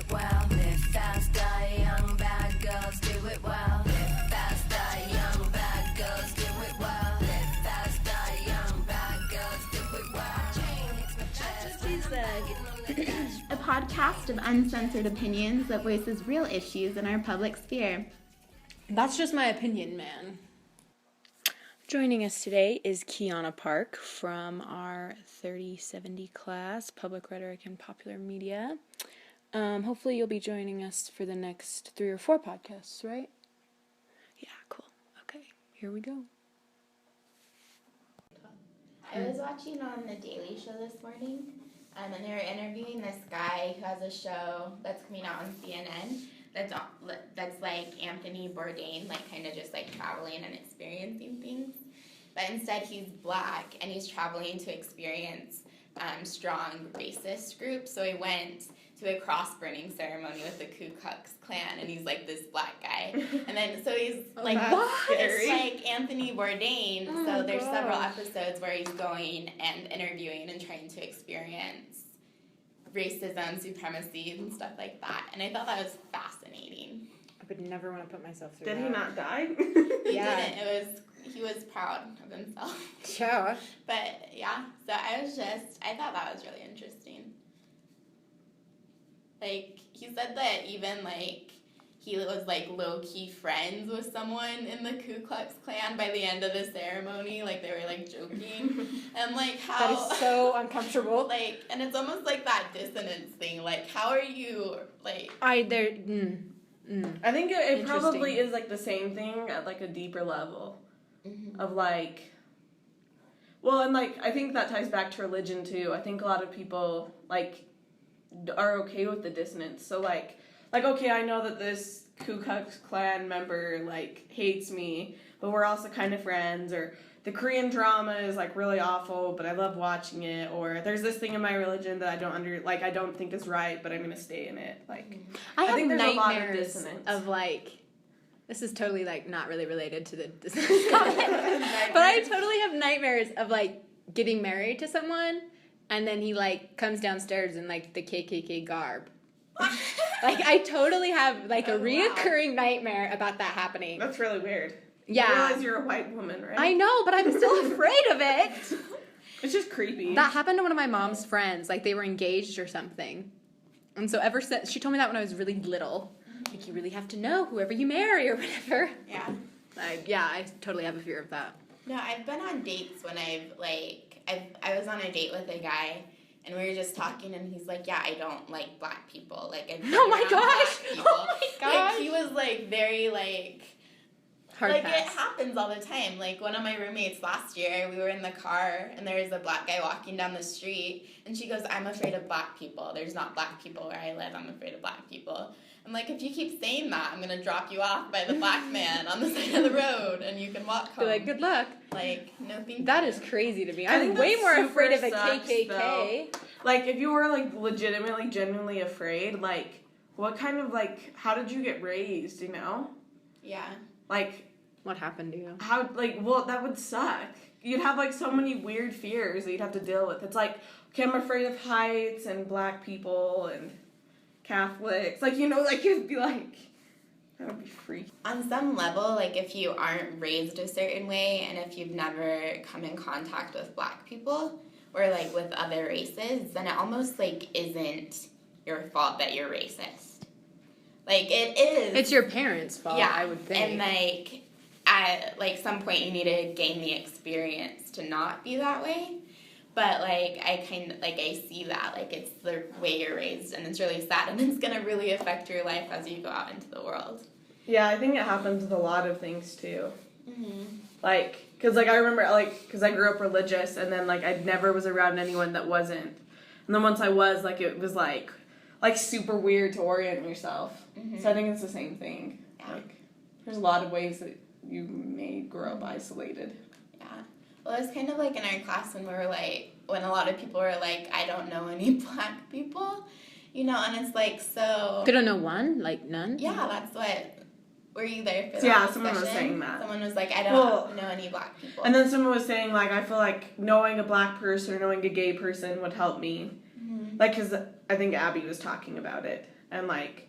it well. Live fast, die young, bad girls do it well. Live fast, die young, bad girls do it well. Live fast, die young, bad girls do it well. Chain hits my chest. A podcast of uncensored opinions that voices real issues in our public sphere. That's just my opinion, man. Joining us today is Kiana Park from our 3070 class, Public Rhetoric and Popular Media. Hopefully you'll be joining us for the next 3 or 4 podcasts, right? Yeah, cool. Okay, here we go. I was watching on The Daily Show this morning, and they were interviewing this guy who has a show that's coming out on CNN that's like Anthony Bourdain, like kind of just like traveling and experiencing things. But instead he's black and he's traveling to experience strong racist groups. So he went to a cross-burning ceremony with the Ku Klux Klan, and he's like this black guy. And then so he's like, it's like Anthony Bourdain. So there's several episodes where he's going and interviewing and trying to experience racism, supremacy, and stuff like that. And I thought that was fascinating. I would never want to put myself through that. Did he not die? He didn't. He was proud of himself. Sure. But yeah, so I thought that was really interesting. Like, he said that even, like, he was, like, low-key friends with someone in the Ku Klux Klan by the end of the ceremony. Like, they were, like, joking. And, like, how... That is so uncomfortable. Like, and it's almost like that dissonance thing. Like, how are you, like... I think it probably is, like, the same thing at, like, a deeper level. Mm-hmm. Of, like... Well, and, like, I think that ties back to religion, too. I think a lot of people, like... are okay with the dissonance. So like okay, I know that this Ku Klux Klan member like hates me, but we're also kind of friends. Or the Korean drama is like really awful, but I love watching it. Or there's this thing in my religion that I don't think is right, but I'm gonna stay in it. Like I think there's nightmares a lot of dissonance of like. This is totally like not really related to the dissonance comment, but I totally have nightmares of like getting married to someone. And then he, like, comes downstairs in, like, the KKK garb. Like, I totally have, like, a reoccurring nightmare about that happening. That's really weird. Yeah. I realize you're a white woman, right? I know, but I'm still afraid of it. It's just creepy. That happened to one of my mom's friends. Like, they were engaged or something. And so ever since, she told me that when I was really little. Like, you really have to know whoever you marry or whatever. Yeah. I totally have a fear of that. No, I've been on dates when I was on a date with a guy, and we were just talking, and he's like, yeah, I don't like black people. Like, oh my gosh! Like, he was, like, very, like... Hard like, pass. it happens all the time. Like, one of my roommates last year, we were in the car, and there was a black guy walking down the street, and she goes, I'm afraid of black people. There's not black people where I live. I'm afraid of black people. I'm like, if you keep saying that, I'm going to drop you off by the black man on the side of the road, and you can walk home. Be like, good luck. Like, no thank you. That is crazy to me. I'm way more afraid of a KKK. Though. Like, if you were, like, legitimately, genuinely afraid, like, what kind of, like, how did you get raised, you know? Yeah. Like... What happened to you? How, like, well, that would suck. You'd have, like, so many weird fears that you'd have to deal with. It's like, okay, I'm afraid of heights and black people and... Catholics, like, you know, like, you'd be like, that would be freaky. On some level, like, if you aren't raised a certain way, and if you've never come in contact with black people, or, like, with other races, then it almost, like, isn't your fault that you're racist. Like, it is. It's your parents' fault, yeah, I would think. And, like, at, like, some point you need to gain the experience to not be that way. But, like, I see that, like, it's the way you're raised, and it's really sad, and it's going to really affect your life as you go out into the world. Yeah, I think it happens with a lot of things, too. Mm-hmm. Like, because, like, I remember, like, because I grew up religious, and then, like, I never was around anyone that wasn't. And then once I was, like, it was, like super weird to orient yourself. Mm-hmm. So I think it's the same thing. Yeah. Like, there's a lot of ways that you may grow up isolated. Well, it was kind of like in our class when when a lot of people were like, I don't know any black people, you know, and it's like, so... They don't know one? Like, none? Yeah, that's what... Were you there for that Yeah, discussion? someone was saying that. Someone was like, I don't know any black people. And then someone was saying, like, I feel like knowing a black person or knowing a gay person would help me. Mm-hmm. Like, because I think Abby was talking about it. and like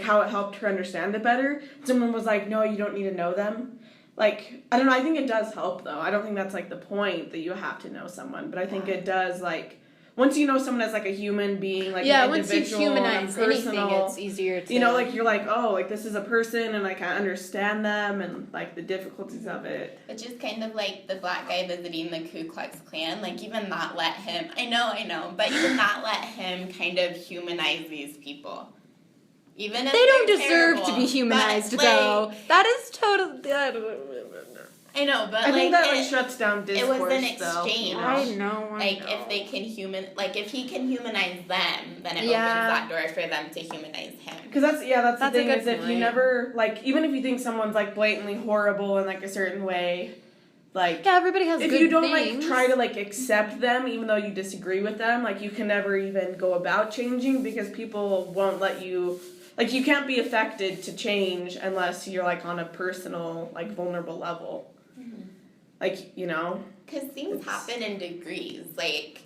how it helped her understand it better. Someone was like, no, you don't need to know them. Like, I don't know, I think it does help, though. I don't think that's, like, the point that you have to know someone. But I think it does, like, once you know someone as, like, a human being, like, an individual, once you humanize personal, anything, it's easier to... You know, like, you're like, oh, like, this is a person, and, like, I understand them, and, like, the difficulties of it. Which is kind of like the black guy visiting the Ku Klux Klan. Like, even that let him... I know, but even that let him kind of humanize these people. Even if they don't they're deserve terrible, to be humanized, but, though. That is totally... I know, but I think that like shuts down discourse. It was an exchange. Though. I know. If they can if he can humanize them, then it opens that door for them to humanize him. Because that's the thing is point. if you never like even if you think someone's like blatantly horrible in like a certain way, like everybody has. If good you don't things. like try to like accept them, even though you disagree with them, like you can never even go about changing because people won't let you. Like you can't be affected to change unless you're like on a personal like vulnerable level. Like, you know? Because things happen in degrees. Like,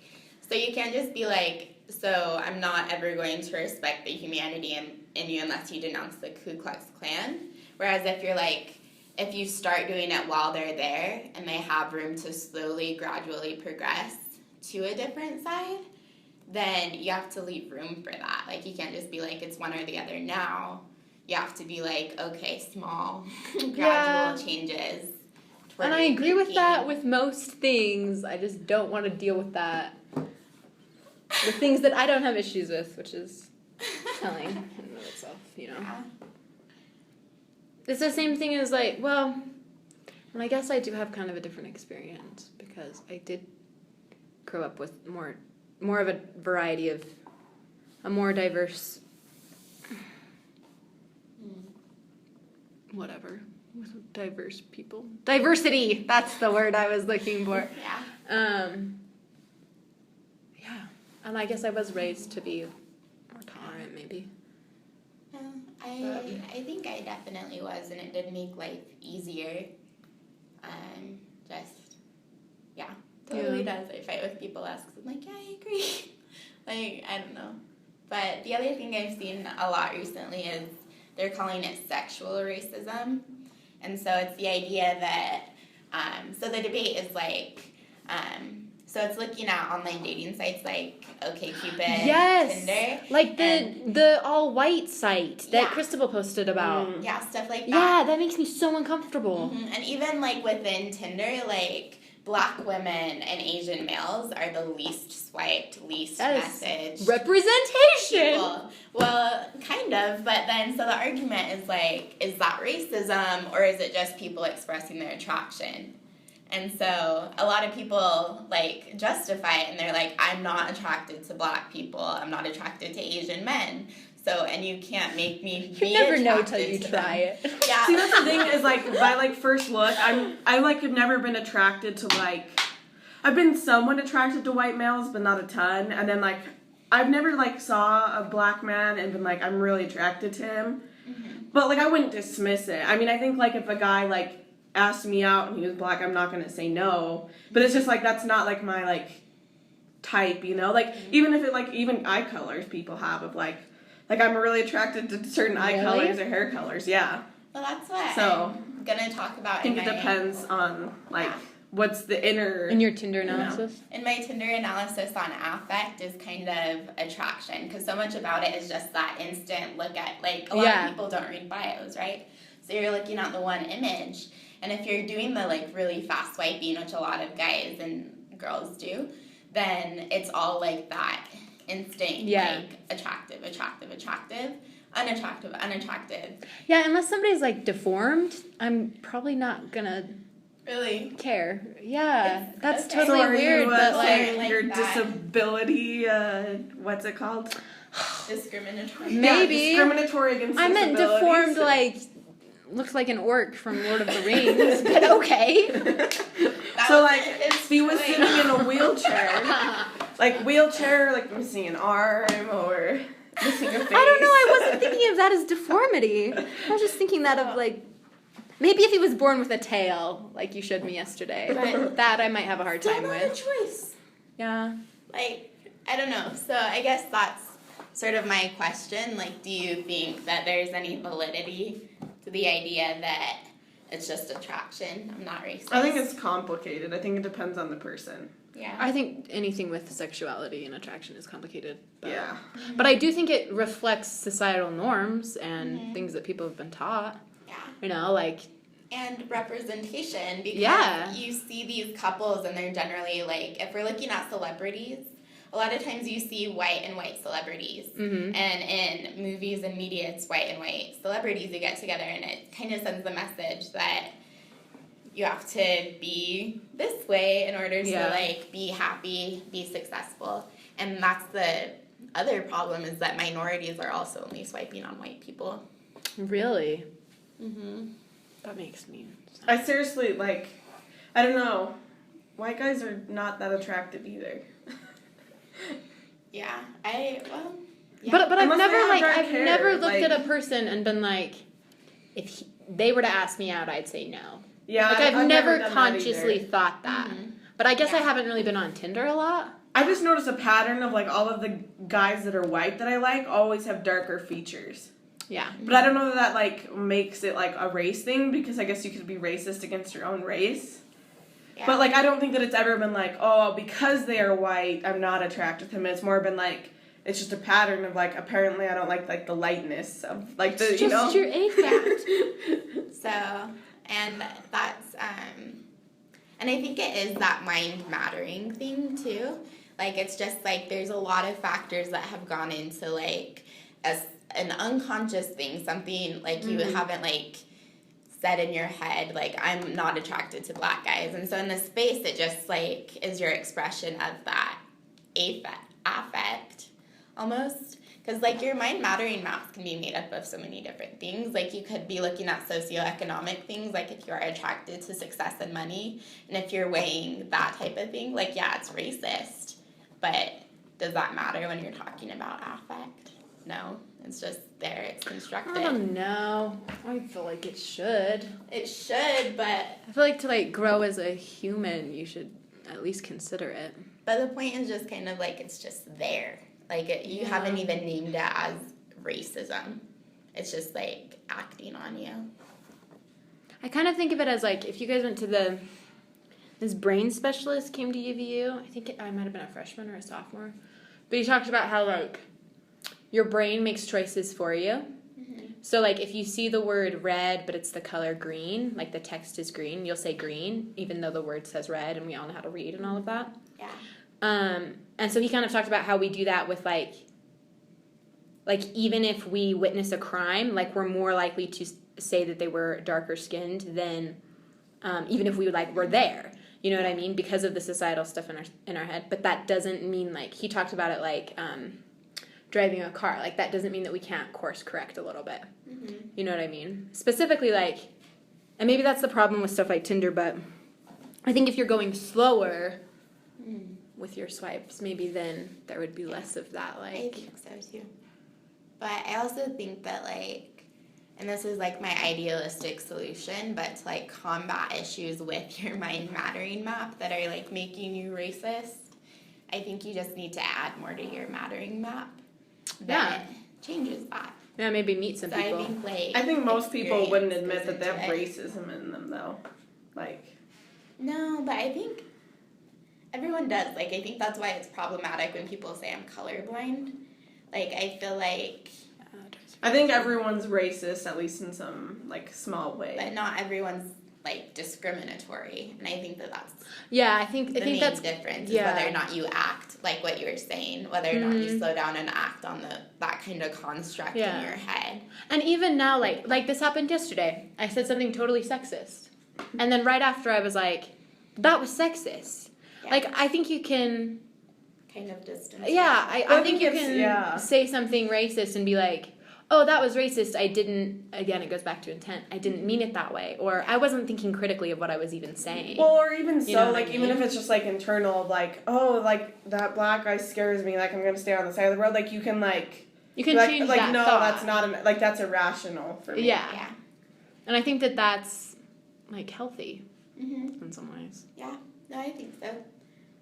so you can't just be like, so I'm not ever going to respect the humanity in you unless you denounce the Ku Klux Klan. Whereas if you start doing it while they're there and they have room to slowly, gradually progress to a different side, then you have to leave room for that. Like, you can't just be like, it's one or the other now. You have to be like, okay, small, gradual changes. And I agree with that with most things. I just don't want to deal with that. The things that I don't have issues with, which is telling in and of itself, you know. Yeah. It's the same thing as like, well, and I guess I do have kind of a different experience because I did grow up with more of a variety of a more diverse whatever. With diverse people. Diversity! That's the word I was looking for. Yeah. Yeah. And I guess I was raised to be more tolerant, maybe. I think I definitely was, and it did make life easier. Totally does. I fight with people less because I'm like, yeah, I agree. Like, I don't know. But the other thing I've seen a lot recently is they're calling it sexual racism. And so it's the idea that, so the debate is like, so it's looking at online dating sites like OkCupid, Tinder. Like the all-white site that Christabel posted about. Yeah, stuff like that. Yeah, that makes me so uncomfortable. Mm-hmm. And even like within Tinder, like black women and Asian males are the least swiped, least messaged. Representation! People. Well, kind of, but then, so the argument is like, is that racism or is it just people expressing their attraction? And so a lot of people like justify it and they're like, I'm not attracted to black people, I'm not attracted to Asian men. So, and you can't make me be never know attracted till you to try them. it. Yeah. See, that's the thing is like by like first look, I like have never been attracted to like I've been somewhat attracted to white males, but not a ton. And then like I've never like saw a black man and been like I'm really attracted to him. Mm-hmm. But like I wouldn't dismiss it. I mean, I think like if a guy like asked me out and he was black, I'm not gonna say no. But it's just like that's not like my like type, you know? Like even if it like even eye colors people have of like I'm really attracted to certain eye colors or hair colors, yeah. Well, that's what So, I'm going to talk about I think it depends on, like, what's the inner... In your Tinder analysis? In my Tinder analysis on affect is kind of attraction, because so much about it is just that instant look at, like, a lot of people don't read bios, right? So you're looking at the one image, and if you're doing the, like, really fast swiping, which a lot of guys and girls do, then it's all, like, that instinct, like attractive, unattractive. Yeah, unless somebody's like deformed, I'm probably not gonna really care. Yeah, that's okay. totally so are weird. You, but like your that. disability, what's it called? Discriminatory. Maybe. Yeah, discriminatory against I meant disabilities. deformed, like looks like an orc from Lord of the Rings. But okay. So like, if he was sitting in a wheelchair, like missing an arm or missing a face. I don't know. I wasn't thinking of that as deformity. I was just thinking that of like maybe if he was born with a tail, like you showed me yesterday. But that I might have a hard time not with. a choice. Yeah. Like I don't know. So I guess that's sort of my question. Like, do you think that there's any validity to the idea that it's just attraction? I'm not racist. I think it's complicated. I think it depends on the person. Yeah. I think anything with sexuality and attraction is complicated. But, Yeah. But I do think it reflects societal norms and things that people have been taught. Yeah. You know, like. And representation, because Yeah. you see these couples and they're generally like, if we're looking at celebrities, a lot of times you see white and white celebrities. Mm-hmm. And in movies and media, it's white and white celebrities who get together, and it kind of sends the message that you have to be this way in order to, like, be happy, be successful. And that's the other problem, is that minorities are also only swiping on white people. Really? Mm-hmm. That makes me sad. I seriously, like, I don't know. White guys are not that attractive either. Yeah. Yeah. But I've Unless never, they have like, dark I've hair, never looked like- at a person and been like, if they were to ask me out, I'd say no. Yeah, Like, I've never done that consciously either. thought that. But I guess I haven't really been on Tinder a lot. I just noticed a pattern of, like, all of the guys that are white that I like always have darker features. Yeah. But I don't know that, like, makes it, like, a race thing, because I guess you could be racist against your own race. Yeah. But, like, I don't think that it's ever been like, oh, because they are white, I'm not attracted to them. It's more been like, it's just a pattern of, like, apparently I don't like the lightness of, like, the, It's you just know? your AFAT. So, and that's, and I think it is that mind mattering thing too. Like, it's just like there's a lot of factors that have gone into, like, an unconscious thing, something like you haven't, like, said in your head, like, I'm not attracted to black guys. And so in this space, it just, like, is your expression of that affect almost. Because, like, your mind mattering maps can be made up of so many different things. Like, you could be looking at socioeconomic things, like if you're attracted to success and money, and if you're weighing that type of thing, like, yeah, it's racist. But does that matter when you're talking about affect? No. It's just there. It's constructed. I don't know. I feel like it should. It should, but I feel like to, like, grow as a human, you should at least consider it. the point is just kind of like it's just there. Like, you haven't even named it as racism. It's just, like, acting on you. I kind of think of it as, like, if you guys went to this brain specialist came to UVU, I think I might have been a freshman or a sophomore, but he talked about how, like, your brain makes choices for you. So, like, if you see the word red, but it's the color green, like the text is green, you'll say green, even though the word says red, and we all know how to read and all of that. Yeah. And so he kind of talked about how we do that with, like, even if we witness a crime, like, we're more likely to say that they were darker skinned than even if we, like, were there. You know what I mean? Because of the societal stuff in our head. But that doesn't mean, like, he talked about it like driving a car. Like, that doesn't mean that we can't course correct a little bit. You know what I mean? Specifically, like, and maybe that's the problem with stuff like Tinder, but I think if you're going slower with your swipes, maybe then there would be less of that, I like... think so, too. But I also think that, like, and this is, like, my idealistic solution, but to, like, combat issues with your mind mattering map that are, like, making you racist, I think you just need to add more to your mattering map that changes that. Yeah, maybe meet some So people. I think most people wouldn't admit experience that they have goes into it. racism in them, though. Like, No, but I think everyone does. Like, I think that's why it's problematic when people say I'm colorblind. Like, I feel like, I think everyone's racist, at least in some, like, small way. but not everyone's, like, discriminatory. And I think that that's Yeah, I think the main that's... difference, yeah. is whether or not you act, like what you were saying, whether or not you slow down and act on that kind of construct in your head. And even now, like this happened yesterday. I said something totally sexist. And then right after I was like, that was sexist. Yeah. Like, I think you can... Kind of distance. Yeah, I think you it's- can yeah. say something racist and be like, oh, that was racist. I didn't... Again, it goes back to intent. I didn't mean it that way. Or I wasn't thinking critically of what I was even saying. Well, or even You know so, what I like, even mean? if it's just, like, internal of, like, oh, like, that black guy scares me, like, I'm gonna stay on the side of the road, like, you can, like... You can like, change like, that no, thought. that's not, like, that's irrational for me. Yeah. Yeah. And I think that that's, like, healthy Mm-hmm. in some ways. Yeah. No, I think so.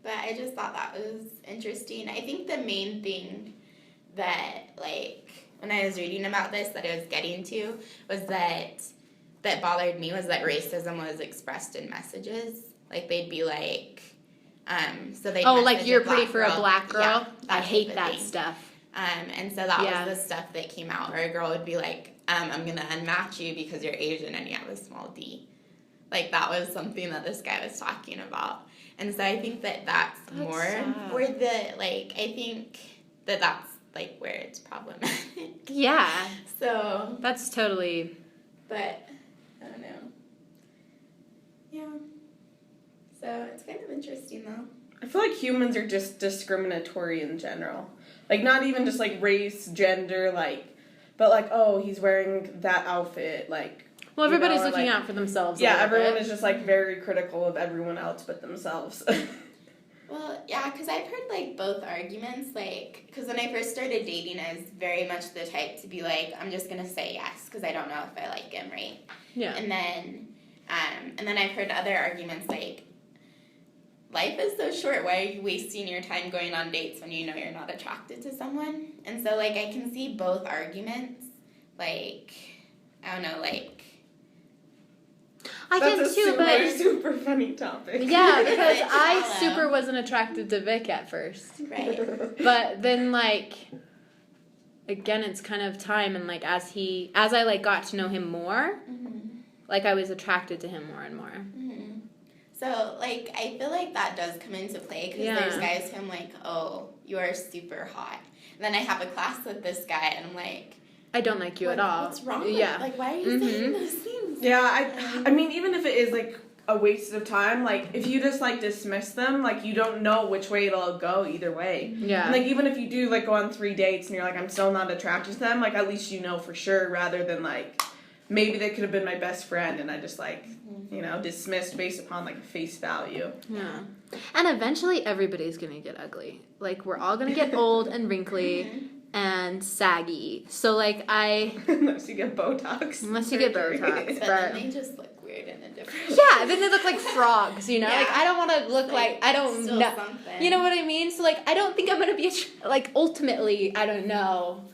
But I just thought that was interesting. I think the main thing that, like, when I was reading about this that I was getting to was that bothered me was that racism was expressed in messages. Like, they'd be like, so they like you're pretty for a black girl? Yeah, I hate type of that thing. stuff. And so that was the stuff that came out. Or a girl would be like, I'm going to unmatch you because you're Asian and you have a small D. Like, that was something that this guy was talking about. And so I think that's more sad. where the, like, I think that's, like, where it's problematic. Yeah. So, That's totally... but, I don't know. Yeah. So, it's kind of interesting, though. I feel like humans are just discriminatory in general. Like, not even just, like, race, gender, like, but, like, oh, he's wearing that outfit, like... Well, everybody's or, looking like, out for themselves. Yeah, everyone is just, like, very critical of everyone else but themselves. Well, yeah, because I've heard, like, both arguments, like, because when I first started dating, I was very much the type to be like, I'm just going to say yes, because I don't know if I like him, right? Yeah. And then I've heard other arguments, like, life is so short, why are you wasting your time going on dates when you know you're not attracted to someone? And so, like, I can see both arguments, like, I don't know, like... I can too, but... That's a super funny topic. Yeah, because It's I shallow. super wasn't attracted to Vic at first. Right. But then, like, again, it's kind of time, and, like, as I, like, got to know him more, like, I was attracted to him more and more. Mm-hmm. So, like, I feel like that does come into play, because Yeah. there's guys who I'm like, oh, you are super hot. And then I have a class with this guy, and I'm like... I don't like you at all. What's wrong with Yeah. Like, why are you saying those things? Yeah, I mean, even if it is, like, a waste of time, like, if you just, like, dismiss them, like, you don't know which way it'll go either way. Yeah. And, like, even if you do, like, go on 3 dates and you're like, I'm still not attracted to them, like, at least you know for sure, rather than, like, maybe they could have been my best friend and I just, like, you know, dismissed based upon, like, face value. Yeah. And eventually everybody's gonna get ugly. Like, we're all gonna get old and wrinkly and saggy. So, like, Unless you get Botox. Unless you get surgery. Botox. But then they just look weird in a different way. Yeah, then they look like frogs, you know? Yeah. Like, I don't want to look like, I don't still know. something. You know what I mean? So, like, I don't think I'm going to be, like, ultimately, I don't know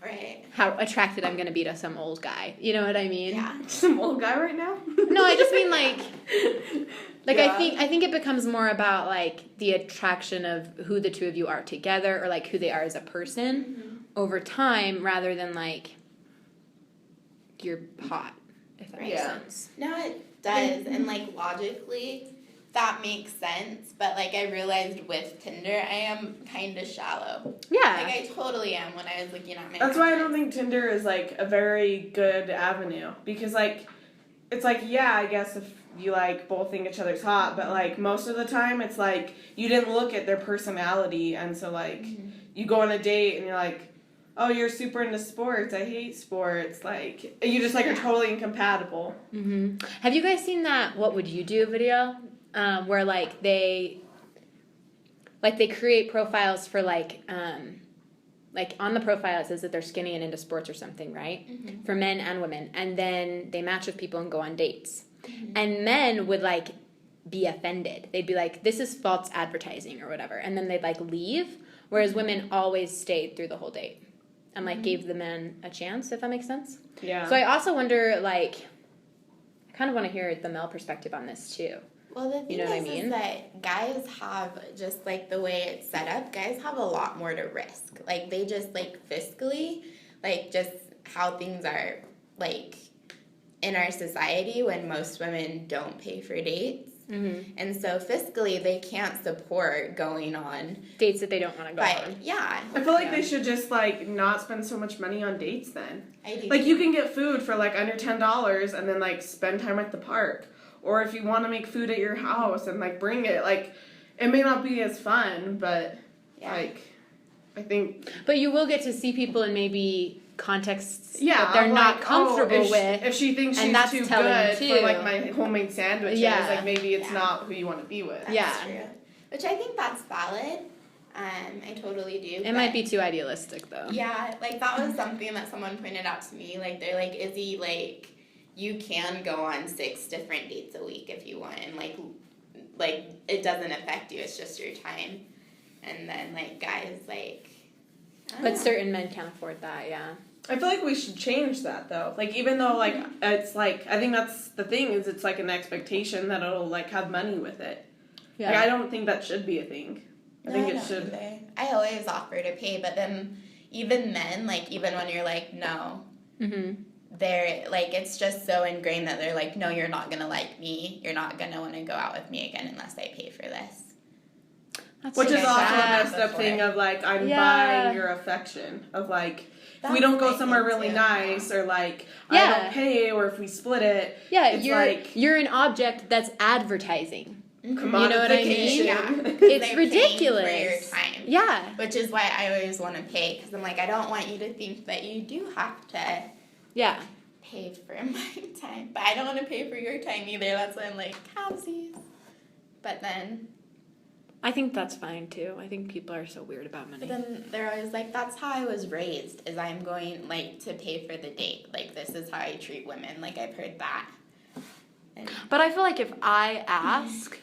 Right. how attracted I'm going to be to some old guy. You know what I mean? Yeah. Some old guy right now? No, I just mean, like, Yeah. I think it becomes more about, like, the attraction of who the two of you are together, or, like, who they are as a person over time, rather than, like, you're hot, if that makes Yeah. sense. No, it does. And, like, logically, that makes sense. But, like, I realized with Tinder, I am kind of shallow. Yeah. Like, I totally am when I was looking at my That's why I don't pictures. think Tinder is, like, a very good avenue. Because, like, it's like, yeah, I guess if you, like, both think each other's hot, but, like, most of the time it's, like, you didn't look at their personality, and so, like, you go on a date and you're like, oh, you're super into sports, I hate sports, like, you just, like, are totally incompatible. Mm-hmm. Have you guys seen that What Would You Do video? Where, like, they create profiles for, like on the profile it says that they're skinny and into sports or something, right? Mm-hmm. For men and women. And then they match with people and go on dates. And men would, like, be offended. They'd be like, this is false advertising or whatever. And then they'd, like, leave. Whereas women always stayed through the whole date. And, like, gave the men a chance, if that makes sense. Yeah. So I also wonder, like, I kind of want to hear the male perspective on this, too. Well, the thing You know what I is mean? that guys have, just, like, the way it's set up, guys have a lot more to risk. Like, they just, like, fiscally, like, just how things are, like, in our society when most women don't pay for dates. Mm-hmm. And so fiscally, they can't support going on. Dates that they don't want to go But, on. yeah. I feel like Yeah. they should just, like, not spend so much money on dates then. I do. Like, you can get food for, like, under $10 and then, like, spend time at the park. Or if you want to make food at your house and, like, bring it, like, it may not be as fun, but, Yeah. like, I think... But you will get to see people in maybe contexts Yeah, that they're I'm not like, comfortable if with. if she thinks and she's that's too telling good too. for, like, my homemade sandwiches, Yeah. like, maybe it's Yeah. not who you want to be with. That's Yeah. true. Which I think that's valid. I totally do. It might be too idealistic, though. Yeah, like, that was something that someone pointed out to me. Like, they're like, Izzy, like, you can go on 6 different dates a week if you want. And, like it doesn't affect you. It's just your time. And then, like, guys, like, But certain men can't afford that, yeah. I feel like we should change that though. Like even though like it's like I think that's the thing is it's like an expectation that it'll like have money with it. Yeah. Like I don't think that should be a thing. I think it should. Either. I always offer to pay, but then even men, like even when you're like no, they're like it's just so ingrained that they're like no, you're not gonna like me. You're not gonna want to go out with me again unless I pay for this. Which is also a sad messed up thing of like I'm Yeah. buying your affection of like if That's we don't go my somewhere thing, really too. nice or like Yeah. I don't pay or if we split it. Yeah, it's you're like you're an object that's advertising. commodification. You know what I mean? Yeah. It's They're paying ridiculous. for your time. Yeah. Which is why I always want to pay because I'm like I don't want you to think that you do have to Yeah. pay for my time, but I don't want to pay for your time either. That's why I'm like halvesies. But then I think that's fine too. I think people are so weird about money. But then they're always like, that's how I was raised, is I'm going, like, to pay for the date. Like, this is how I treat women. Like, I've heard that. And But I feel like if I ask,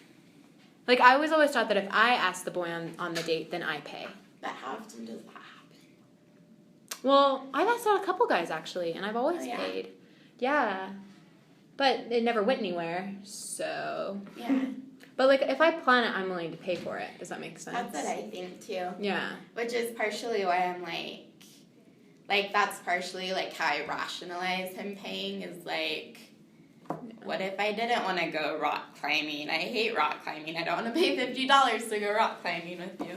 like I was always taught that if I ask the boy on the date, then I pay. but how often does that happen? Well, I've asked out a couple guys actually, and I've always Oh, yeah? paid. Yeah. But it never went anywhere, so. Yeah, But like if I plan it, I'm willing to pay for it. Does that make sense? that's what I think, too. Yeah. Which is partially why I'm like, that's partially, like, how I rationalize him paying is, like, what if I didn't want to go rock climbing? I hate rock climbing. I don't want to pay $50 to go rock climbing with you.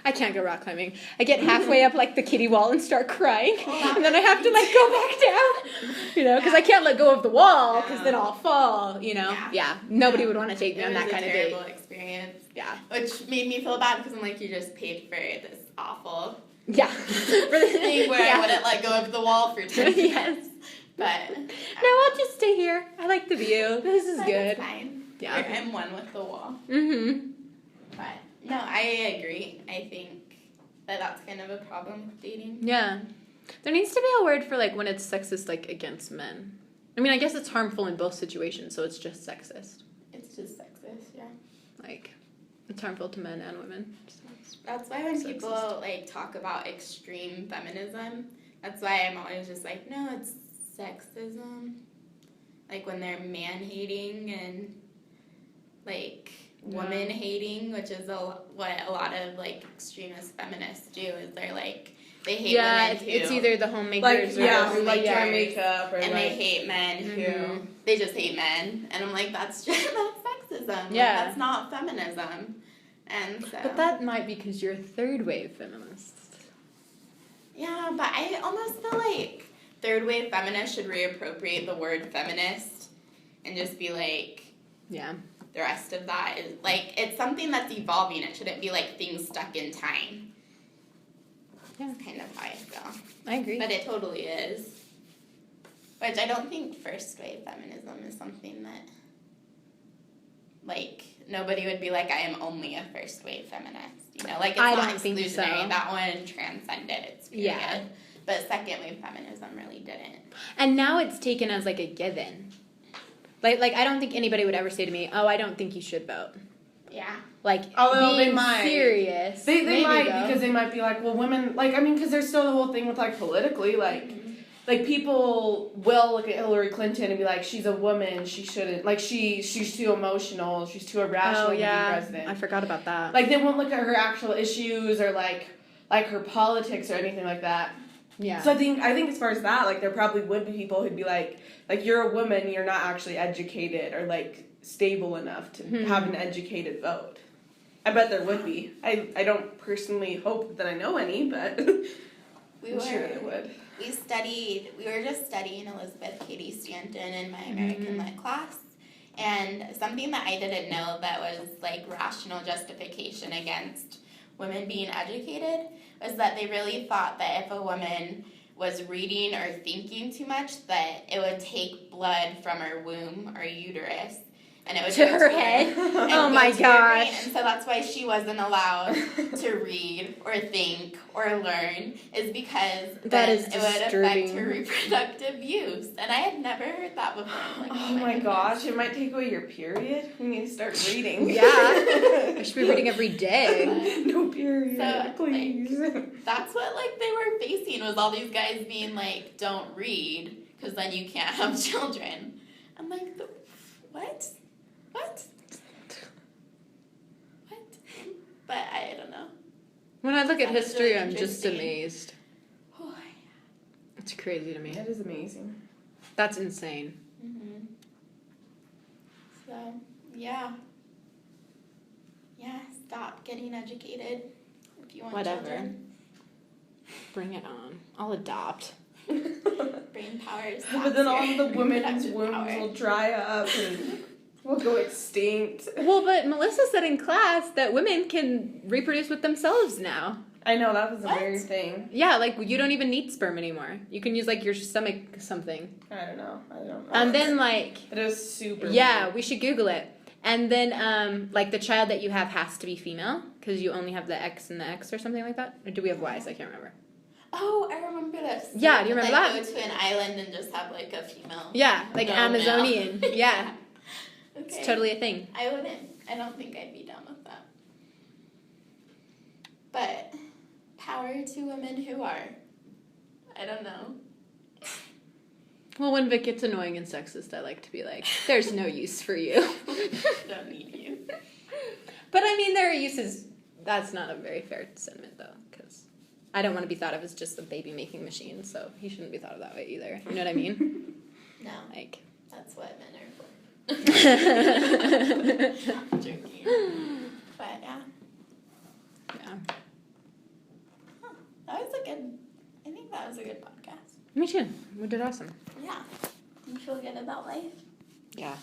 I can't go rock climbing. I get halfway up like the kiddie wall and start crying, and then I have to like go back down, you know, because I can't let go of the wall because then I'll fall, you know. Yeah, nobody would want to take me on that kind of date. It was a terrible experience. Yeah. Which made me feel bad because I'm like, you just paid for this awful Yeah. for this thing where I wouldn't let go of the wall for 10 minutes. Yes. But No, I'll just stay here. I like the view. This is good. It's fine. Yeah. I'm one with the wall. Mm-hmm. But no, I agree. I think that that's kind of a problem with dating. Yeah. There needs to be a word for like when it's sexist, like against men. I mean, I guess it's harmful in both situations, so it's just sexist. It's just sexist, yeah. Like, it's harmful to men and women. So it's That's why when Sexist. people like talk about extreme feminism, that's why I'm always just like, no, it's sexism. Like when they're man hating and like woman hating, which is what a lot of like extremist feminists do. Is they're like they hate women who it's either the Like homemakers or yeah, the who like yeah. wear makeup or and they like hate men who Mhm. they just hate men, and I'm like that's just that's sexism. Like, Yeah. that's not feminism. And so But that might be because you're a third wave feminist. yeah, but I almost feel like third wave feminists should reappropriate the word feminist and just be like Yeah. the rest of that is like it's something that's evolving. It shouldn't be like things stuck in time. Yeah. That's kind of how I feel. I agree. But it totally is. Which I don't think first wave feminism is something that like nobody would be like I am only a first wave feminist. You know, like it's I not don't think exclusionary. so. That one transcended its period. Yeah. But second wave feminism really didn't. And now it's taken as like a given. Like I don't think anybody would ever say to me, "Oh, I don't think you should vote." Yeah. Like Although they being might. serious. they maybe might though. because they might be like, well, women like I mean because there's still the whole thing with like politically like people will look at Hillary Clinton and be like she's a woman, she shouldn't like she's too emotional, she's too irrational Oh to be yeah, president. I forgot about that. Like they won't look at her actual issues or like her politics or anything like that. Yeah. So I think as far as that, like there probably would be people who'd be like you're a woman, you're not actually educated or like stable enough to have an educated vote. I bet there would be. I don't personally hope that I know any, but I'm sure there would. We were just studying Elizabeth Cady Stanton in my American Lit class. And something that I didn't know that was like rational justification against women being educated was that they really thought that if a woman was reading or thinking too much, that it would take blood from her womb or uterus and it would To go her head? and Oh go my to her brain. gosh. And so that's why she wasn't allowed to read or think or learn, is because That then is it would affect her disturbing. reproductive use. And I had never heard that before. I'm like, Oh my gosh, it might take away your period. We need to start reading. Yeah. I should be reading every day. No period, So, please. That's what like they were facing, was all these guys being like, don't read because then you can't have children. I'm like, what? What? But I don't know. When I look at That is history, really I'm just interesting. amazed. It's crazy to me. That is amazing. That's insane. Mm-hmm. So, yeah. Yeah, stop getting educated if you want Whatever. children. Bring it on. I'll adopt. Brain power is But then all the women's reproductive wombs power. will dry up and will go extinct. Well, but Melissa said in class that women can reproduce with themselves now. I know, that was a What? weird thing. Yeah, like you don't even need sperm anymore. You can use like your stomach something. I don't know. And then like, It was super yeah, weird. we should Google it. And then like the child that you have has to be female because you only have the X and the X or something like that. Or do we have Ys? I can't remember. Oh, I remember this. Yeah, do you remember like, that? Go to an island and just have like a female. Yeah, like No, Amazonian. no. Yeah, Okay. it's totally a thing. I wouldn't. I don't think I'd be down with that. But power to women who are. I don't know. Well, when Vic gets annoying and sexist, I like to be like, there's no use for you. Don't need you. But I mean, there are uses. That's not a very fair sentiment, though, because I don't want to be thought of as just a baby-making machine, so he shouldn't be thought of that way either. You know what I mean? No, Like, that's what men are for. I'm joking. But yeah. yeah. That was a good. I think that was a good podcast. Me too. We did awesome. Yeah. You feel good about life? Yeah.